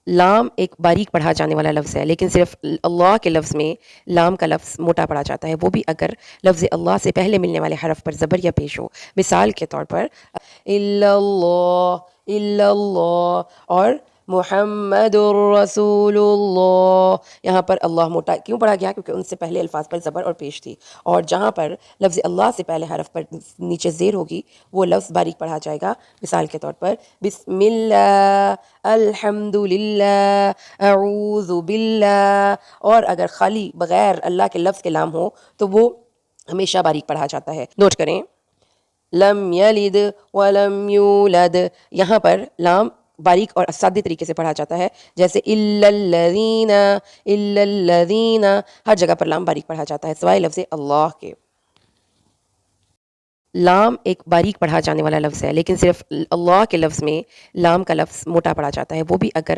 لام ایک باریک پڑھا جانے والا لفظ ہے، لیکن صرف اللہ کے لفظ میں لام کا لفظ موٹا پڑھا جاتا ہے، وہ بھی اگر لفظ اللہ سے پہلے ملنے والے حرف پر زبر یا پیش ہو۔ مثال کے طور پر الا اللہ اور محمد الرسول اللہ، یہاں پر اللہ موٹا کیوں پڑھا گیا؟ کیونکہ ان سے پہلے الفاظ پر زبر اور پیش تھی، اور جہاں پر لفظ اللہ سے پہلے حرف پر نیچے زیر ہوگی وہ لفظ باریک پڑھا جائے گا۔ مثال کے طور پر بسم اللہ، الحمد للہ، اعوذ باللہ، اور اگر خالی بغیر اللہ کے لفظ کے لام ہو تو وہ ہمیشہ باریک پڑھا جاتا ہے۔ نوٹ کریں، لم یلد ولم یولد، یہاں پر لام باریک اور سادے طریقے سے پڑھا جاتا ہے، جیسے الا الذین، ہر جگہ پر لام باریک پڑھا جاتا ہے سوائے لفظ اللہ کے۔ لام ایک باریک پڑھا جانے والا لفظ ہے، لیکن صرف اللہ کے لفظ میں لام کا لفظ موٹا پڑھا جاتا ہے، وہ بھی اگر